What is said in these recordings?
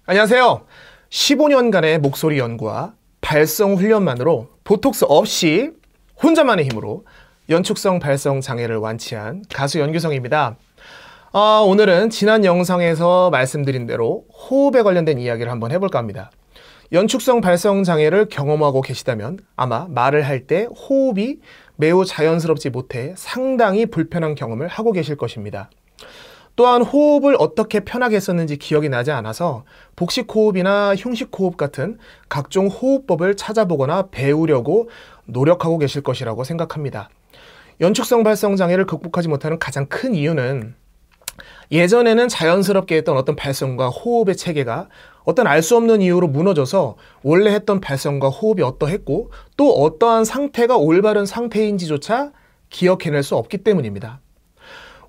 안녕하세요. 15년간의 목소리 연구와 발성 훈련만으로 보톡스 없이 혼자만의 힘으로 연축성 발성 장애를 완치한 가수 연규성입니다. 오늘은 지난 영상에서 말씀드린 대로 호흡에 관련된 이야기를 한번 해볼까 합니다. 연축성 발성 장애를 경험하고 계시다면 아마 말을 할 때 호흡이 매우 자연스럽지 못해 상당히 불편한 경험을 하고 계실 것입니다. 또한 호흡을 어떻게 편하게 했었는지 기억이 나지 않아서 복식호흡이나 흉식호흡 같은 각종 호흡법을 찾아보거나 배우려고 노력하고 계실 것이라고 생각합니다. 연축성 발성 장애를 극복하지 못하는 가장 큰 이유는 예전에는 자연스럽게 했던 어떤 발성과 호흡의 체계가 어떤 알 수 없는 이유로 무너져서 원래 했던 발성과 호흡이 어떠했고 또 어떠한 상태가 올바른 상태인지조차 기억해낼 수 없기 때문입니다.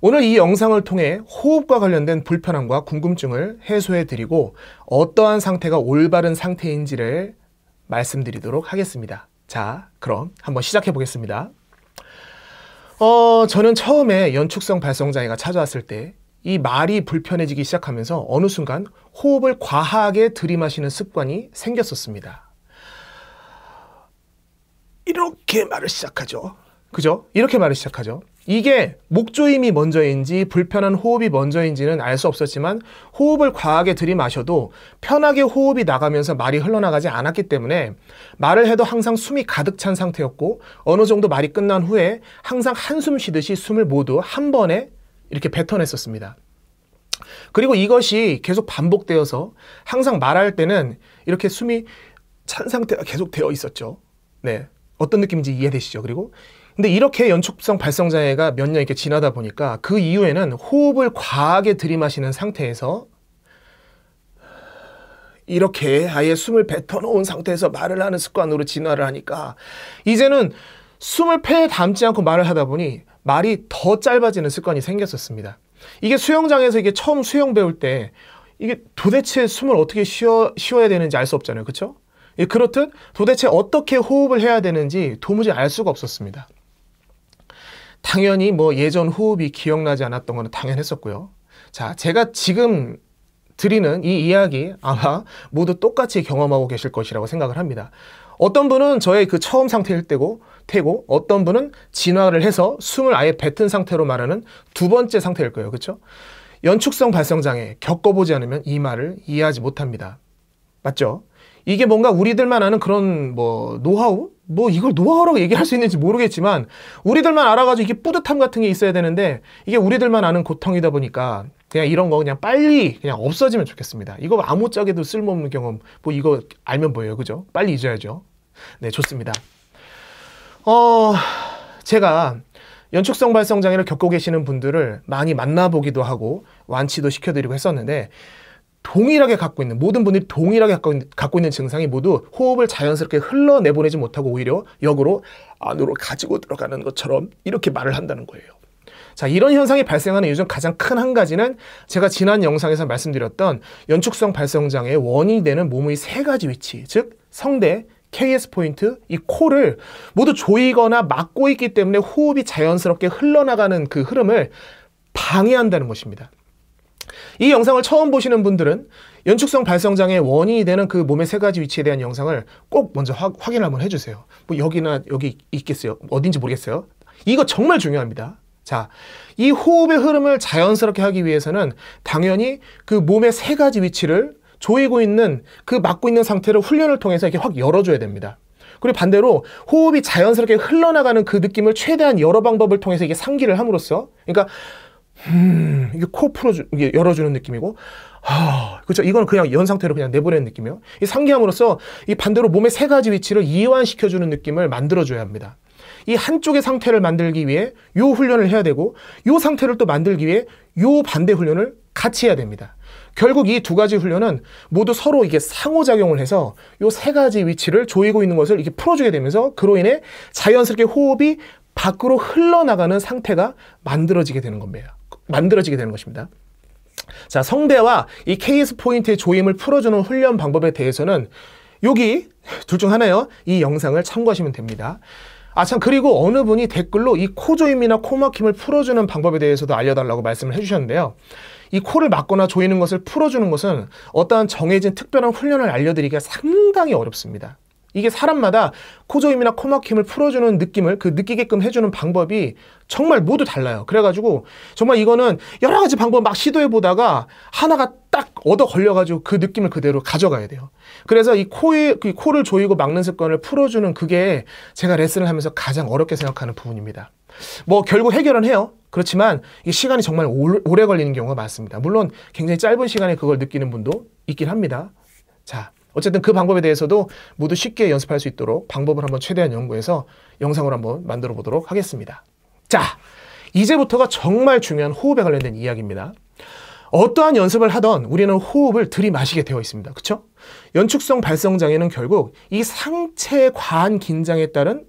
오늘 이 영상을 통해 호흡과 관련된 불편함과 궁금증을 해소해드리고 어떠한 상태가 올바른 상태인지를 말씀드리도록 하겠습니다. 자, 그럼 한번 시작해 보겠습니다. 저는 처음에 연축성 발성 장애가 찾아왔을 때 이 말이 불편해지기 시작하면서 어느 순간 호흡을 과하게 들이마시는 습관이 생겼었습니다. 이렇게 말을 시작하죠. 그죠? 이렇게 말을 시작하죠. 이게 목조임이 먼저인지 불편한 호흡이 먼저인지는 알 수 없었지만 호흡을 과하게 들이마셔도 편하게 호흡이 나가면서 말이 흘러나가지 않았기 때문에 말을 해도 항상 숨이 가득 찬 상태였고 어느 정도 말이 끝난 후에 항상 한숨 쉬듯이 숨을 모두 한 번에 이렇게 뱉어냈었습니다. 그리고 이것이 계속 반복되어서 항상 말할 때는 이렇게 숨이 찬 상태가 계속 되어 있었죠. 네, 어떤 느낌인지 이해되시죠? 그리고 근데 이렇게 연축성 발성 장애가 몇 년 이렇게 지나다 보니까 그 이후에는 호흡을 과하게 들이마시는 상태에서 이렇게 아예 숨을 뱉어놓은 상태에서 말을 하는 습관으로 진화를 하니까 이제는 숨을 폐에 담지 않고 말을 하다 보니 말이 더 짧아지는 습관이 생겼었습니다. 이게 수영장에서 이게 처음 수영 배울 때 이게 도대체 숨을 어떻게 쉬어야 되는지 알 수 없잖아요. 그렇죠? 그렇듯 도대체 어떻게 호흡을 해야 되는지 도무지 알 수가 없었습니다. 당연히 뭐 예전 호흡이 기억나지 않았던 건 당연했었고요. 자, 제가 지금 드리는 이 이야기 아마 모두 똑같이 경험하고 계실 것이라고 생각을 합니다. 어떤 분은 저의 그 처음 상태일 때고 어떤 분은 진화를 해서 숨을 아예 뱉은 상태로 말하는 두 번째 상태일 거예요. 그렇죠? 연축성 발성 장애 겪어보지 않으면 이 말을 이해하지 못합니다. 맞죠? 이게 뭔가 우리들만 아는 그런 노하우? 이걸 노하우라고 얘기할 수 있는지 모르겠지만 우리들만 알아가지고 이게 뿌듯함 같은 게 있어야 되는데 이게 우리들만 아는 고통이다 보니까 그냥 이런 거 그냥 빨리 그냥 없어지면 좋겠습니다. 이거 아무짝에도 쓸모없는 경험 이거 알면 뭐예요, 그죠? 빨리 잊어야죠. 네, 좋습니다. 제가 연축성 발성 장애를 겪고 계시는 분들을 많이 만나보기도 하고 완치도 시켜드리고 했었는데 동일하게 갖고 있는 모든 분들이 동일하게 갖고 있는 증상이 모두 호흡을 자연스럽게 흘러내보내지 못하고 오히려 역으로 안으로 가지고 들어가는 것처럼 이렇게 말을 한다는 거예요. 자, 이런 현상이 발생하는 이유 중 가장 큰 한 가지는 제가 지난 영상에서 말씀드렸던 연축성 발성 장애의 원인이 되는 몸의 세 가지 위치, 즉 성대, KS 포인트, 이 코를 모두 조이거나 막고 있기 때문에 호흡이 자연스럽게 흘러나가는 그 흐름을 방해한다는 것입니다. 이 영상을 처음 보시는 분들은 연축성 발성 장애의 원인이 되는 그 몸의 세 가지 위치에 대한 영상을 꼭 먼저 확인을 한번 해주세요. 여기나 여기 있겠어요. 어딘지 모르겠어요. 이거 정말 중요합니다. 자, 이 호흡의 흐름을 자연스럽게 하기 위해서는 당연히 그 몸의 세 가지 위치를 조이고 있는 그 막고 있는 상태를 훈련을 통해서 이렇게 확 열어줘야 됩니다. 그리고 반대로 호흡이 자연스럽게 흘러나가는 그 느낌을 최대한 여러 방법을 통해서 이게 상기를 함으로써 그러니까 이게 코 이게 열어주는 느낌이고 그렇죠. 이거는 그냥 연 상태로 그냥 내보내는 느낌이에요. 이 상기함으로써 이 반대로 몸의 세 가지 위치를 이완시켜주는 느낌을 만들어줘야 합니다. 이 한쪽의 상태를 만들기 위해 요 훈련을 해야 되고 요 상태를 또 만들기 위해 요 반대 훈련을 같이 해야 됩니다. 결국 이 두 가지 훈련은 모두 서로 이게 상호작용을 해서 요 세 가지 위치를 조이고 있는 것을 이렇게 풀어주게 되면서 그로 인해 자연스럽게 호흡이 밖으로 흘러나가는 상태가 만들어지게 되는 것입니다. 자, 성대와 이 KS 포인트의 조임을 풀어주는 훈련 방법에 대해서는 여기 둘 중 하나요. 이 영상을 참고하시면 됩니다. 참, 그리고 어느 분이 댓글로 이 코조임이나 코막힘을 풀어주는 방법에 대해서도 알려달라고 말씀을 해주셨는데요. 이 코를 막거나 조이는 것을 풀어주는 것은 어떠한 정해진 특별한 훈련을 알려드리기가 상당히 어렵습니다. 이게 사람마다 코조임이나 코막힘을 풀어주는 느낌을 느끼게끔 해주는 방법이 정말 모두 달라요. 그래가지고 정말 이거는 여러 가지 방법 막 시도해보다가 하나가 딱 얻어 걸려가지고 그 느낌을 그대로 가져가야 돼요. 그래서 이 코를 조이고 막는 습관을 풀어주는 그게 제가 레슨을 하면서 가장 어렵게 생각하는 부분입니다. 뭐 결국 해결은 해요. 그렇지만 이 시간이 정말 오래 걸리는 경우가 많습니다. 물론 굉장히 짧은 시간에 그걸 느끼는 분도 있긴 합니다. 자, 어쨌든 그 방법에 대해서도 모두 쉽게 연습할 수 있도록 방법을 한번 최대한 연구해서 영상으로 한번 만들어 보도록 하겠습니다. 자, 이제부터가 정말 중요한 호흡에 관련된 이야기입니다. 어떠한 연습을 하던 우리는 호흡을 들이마시게 되어 있습니다. 그렇죠? 연축성 발성장애는 결국 이 상체 과한 긴장에 따른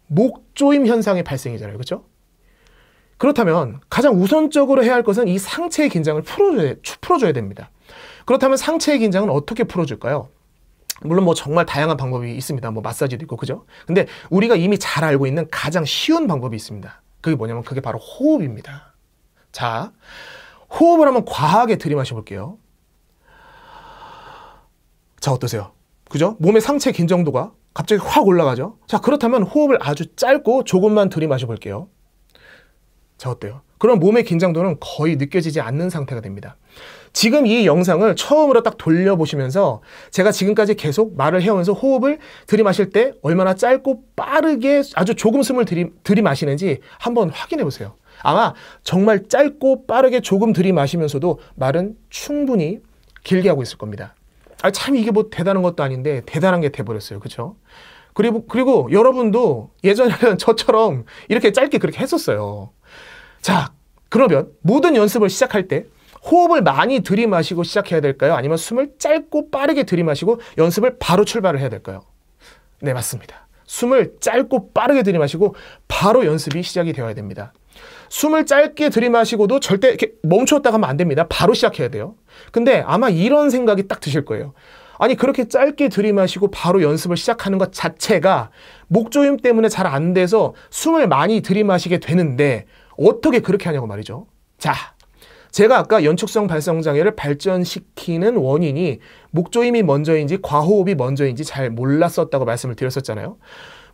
목조임 현상의 발생이잖아요. 그렇죠? 그렇다면 가장 우선적으로 해야 할 것은 이 상체의 긴장을 풀어줘야 됩니다. 그렇다면 상체의 긴장은 어떻게 풀어줄까요? 물론 뭐 정말 다양한 방법이 있습니다. 뭐 마사지도 있고, 그죠? 근데 우리가 이미 잘 알고 있는 가장 쉬운 방법이 있습니다. 그게 뭐냐면 그게 바로 호흡입니다. 자, 호흡을 한번 과하게 들이마셔 볼게요. 자, 어떠세요? 그죠? 몸의 상체 긴장도가 갑자기 확 올라가죠? 자, 그렇다면 호흡을 아주 짧고 조금만 들이마셔 볼게요. 자, 어때요? 그럼 몸의 긴장도는 거의 느껴지지 않는 상태가 됩니다. 지금 이 영상을 처음으로 딱 돌려보시면서 제가 지금까지 계속 말을 해오면서 호흡을 들이마실 때 얼마나 짧고 빠르게 아주 조금 숨을 들이마시는지 한번 확인해 보세요. 아마 정말 짧고 빠르게 조금 들이마시면서도 말은 충분히 길게 하고 있을 겁니다. 참 이게 뭐 대단한 것도 아닌데 대단한 게 돼버렸어요. 그렇죠? 그리고 여러분도 예전에는 저처럼 이렇게 짧게 그렇게 했었어요. 자, 그러면 모든 연습을 시작할 때 호흡을 많이 들이마시고 시작해야 될까요? 아니면 숨을 짧고 빠르게 들이마시고 연습을 바로 출발을 해야 될까요? 네, 맞습니다. 숨을 짧고 빠르게 들이마시고 바로 연습이 시작이 되어야 됩니다. 숨을 짧게 들이마시고도 절대 이렇게 멈췄다가 하면 안 됩니다. 바로 시작해야 돼요. 근데 아마 이런 생각이 딱 드실 거예요. 아니, 그렇게 짧게 들이마시고 바로 연습을 시작하는 것 자체가 목조임 때문에 잘 안 돼서 숨을 많이 들이마시게 되는데 어떻게 그렇게 하냐고 말이죠. 자, 제가 아까 연축성 발성장애를 발전시키는 원인이 목조임이 먼저인지 과호흡이 먼저인지 잘 몰랐었다고 말씀을 드렸었잖아요.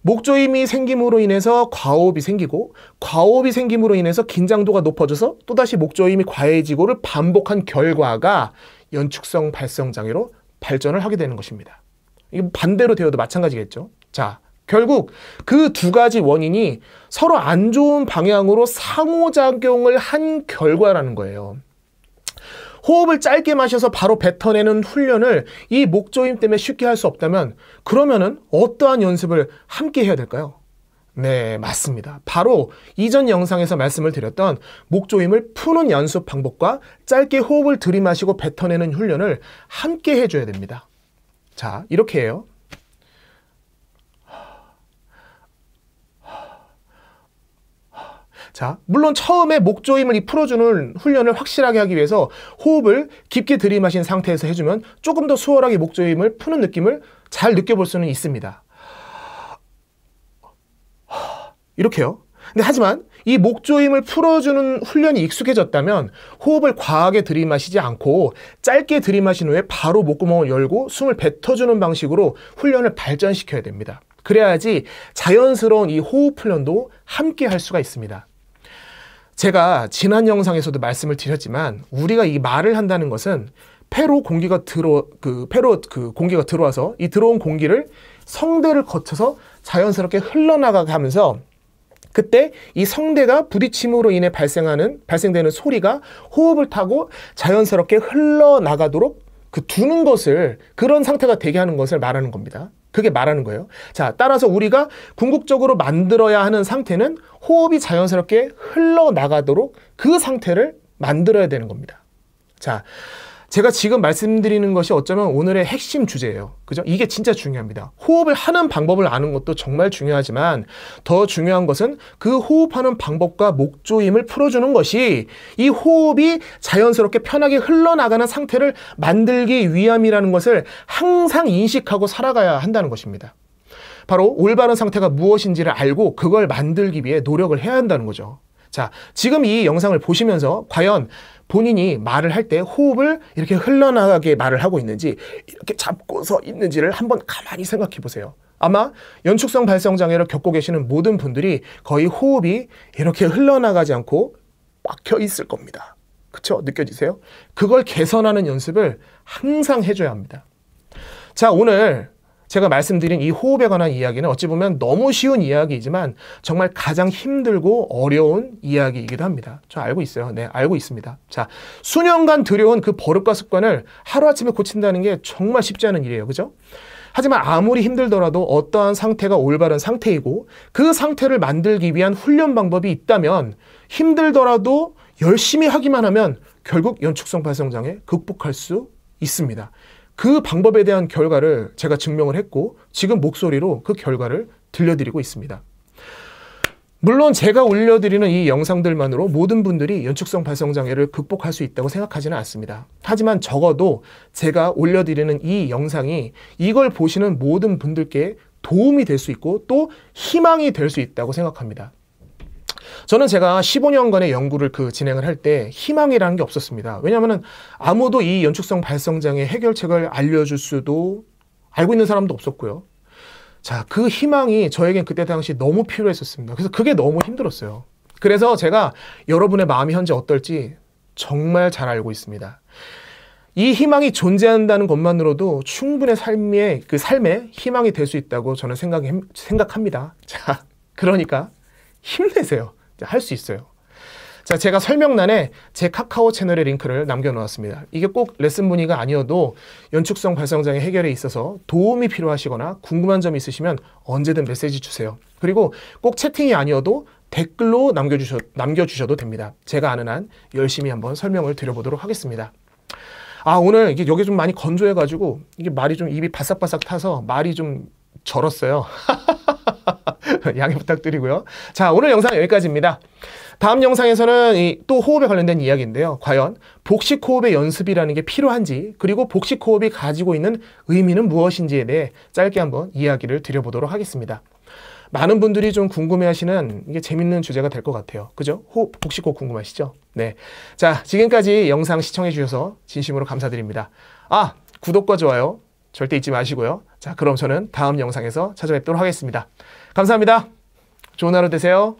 목조임이 생김으로 인해서 과호흡이 생기고 과호흡이 생김으로 인해서 긴장도가 높아져서 또다시 목조임이 과해지고를 반복한 결과가 연축성 발성장애로 발전을 하게 되는 것입니다. 이게 반대로 되어도 마찬가지겠죠. 자, 결국 그 두 가지 원인이 서로 안 좋은 방향으로 상호작용을 한 결과라는 거예요. 호흡을 짧게 마셔서 바로 뱉어내는 훈련을 이 목조임 때문에 쉽게 할 수 없다면 그러면은 어떠한 연습을 함께 해야 될까요? 네, 맞습니다. 바로 이전 영상에서 말씀을 드렸던 목조임을 푸는 연습 방법과 짧게 호흡을 들이마시고 뱉어내는 훈련을 함께 해줘야 됩니다. 자, 이렇게 해요. 자, 물론 처음에 목조임을 풀어주는 훈련을 확실하게 하기 위해서 호흡을 깊게 들이마신 상태에서 해주면 조금 더 수월하게 목조임을 푸는 느낌을 잘 느껴볼 수는 있습니다. 이렇게요. 근데 하지만 이 목조임을 풀어주는 훈련이 익숙해졌다면 호흡을 과하게 들이마시지 않고 짧게 들이마신 후에 바로 목구멍을 열고 숨을 뱉어주는 방식으로 훈련을 발전시켜야 됩니다. 그래야지 자연스러운 이 호흡 훈련도 함께 할 수가 있습니다. 제가 지난 영상에서도 말씀을 드렸지만 우리가 이 말을 한다는 것은 폐로 공기가 들어와서 이 들어온 공기를 성대를 거쳐서 자연스럽게 흘러나가게 하면서 그때 이 성대가 부딪힘으로 인해 발생되는 소리가 호흡을 타고 자연스럽게 흘러나가도록 두는 것을, 그런 상태가 되게 하는 것을 말하는 겁니다. 그게 말하는 거예요. 자, 따라서 우리가 궁극적으로 만들어야 하는 상태는 호흡이 자연스럽게 흘러나가도록 그 상태를 만들어야 되는 겁니다. 자, 제가 지금 말씀드리는 것이 어쩌면 오늘의 핵심 주제예요. 그죠? 이게 진짜 중요합니다. 호흡을 하는 방법을 아는 것도 정말 중요하지만 더 중요한 것은 그 호흡하는 방법과 목조임을 풀어주는 것이 이 호흡이 자연스럽게 편하게 흘러나가는 상태를 만들기 위함이라는 것을 항상 인식하고 살아가야 한다는 것입니다. 바로 올바른 상태가 무엇인지를 알고 그걸 만들기 위해 노력을 해야 한다는 거죠. 자, 지금 이 영상을 보시면서 과연 본인이 말을 할 때 호흡을 이렇게 흘러나가게 말을 하고 있는지 이렇게 잡고서 있는지를 한번 가만히 생각해 보세요. 아마 연축성 발성장애를 겪고 계시는 모든 분들이 거의 호흡이 이렇게 흘러나가지 않고 막혀 있을 겁니다. 그쵸? 느껴지세요? 그걸 개선하는 연습을 항상 해줘야 합니다. 자, 오늘 제가 말씀드린 이 호흡에 관한 이야기는 어찌 보면 너무 쉬운 이야기이지만 정말 가장 힘들고 어려운 이야기이기도 합니다. 저 알고 있어요. 네, 알고 있습니다. 자, 수년간 들여온 그 버릇과 습관을 하루아침에 고친다는 게 정말 쉽지 않은 일이에요. 그죠? 하지만 아무리 힘들더라도 어떠한 상태가 올바른 상태이고 그 상태를 만들기 위한 훈련 방법이 있다면 힘들더라도 열심히 하기만 하면 결국 연축성 발성장애 극복할 수 있습니다. 그 방법에 대한 결과를 제가 증명을 했고 지금 목소리로 그 결과를 들려드리고 있습니다. 물론 제가 올려드리는 이 영상들만으로 모든 분들이 연축성 발성장애를 극복할 수 있다고 생각하지는 않습니다. 하지만 적어도 제가 올려드리는 이 영상이 이걸 보시는 모든 분들께 도움이 될 수 있고 또 희망이 될 수 있다고 생각합니다. 저는 제가 15년간의 연구를 진행을 할 때 희망이라는 게 없었습니다. 왜냐하면 아무도 이 연축성 발성장애 해결책을 알려줄 수도 알고 있는 사람도 없었고요. 자, 그 희망이 저에겐 그때 당시 너무 필요했었습니다. 그래서 그게 너무 힘들었어요. 그래서 제가 여러분의 마음이 현재 어떨지 정말 잘 알고 있습니다. 이 희망이 존재한다는 것만으로도 충분히 삶의 희망이 될 수 있다고 저는 생각합니다. 자, 그러니까 힘내세요. 할 수 있어요. 자, 제가 설명란에 제 카카오 채널의 링크를 남겨놓았습니다. 이게 꼭 레슨 문의가 아니어도 연축성 발성장애 해결에 있어서 도움이 필요하시거나 궁금한 점 있으시면 언제든 메시지 주세요. 그리고 꼭 채팅이 아니어도 댓글로 남겨주셔도 됩니다. 제가 아는 한 열심히 한번 설명을 드려보도록 하겠습니다. 아, 오늘 이게 여기 좀 많이 건조해가지고 이게 말이 좀 입이 바싹바싹 타서 말이 좀 절었어요. 양해 부탁드리고요. 자, 오늘 영상 여기까지입니다. 다음 영상에서는 또 호흡에 관련된 이야기인데요. 과연 복식호흡의 연습이라는 게 필요한지 그리고 복식호흡이 가지고 있는 의미는 무엇인지에 대해 짧게 한번 이야기를 드려보도록 하겠습니다. 많은 분들이 좀 궁금해하시는 이게 재밌는 주제가 될 것 같아요. 그죠? 복식호흡 궁금하시죠? 네. 자, 지금까지 영상 시청해 주셔서 진심으로 감사드립니다. 아, 구독과 좋아요 절대 잊지 마시고요. 자, 그럼 저는 다음 영상에서 찾아뵙도록 하겠습니다. 감사합니다. 좋은 하루 되세요.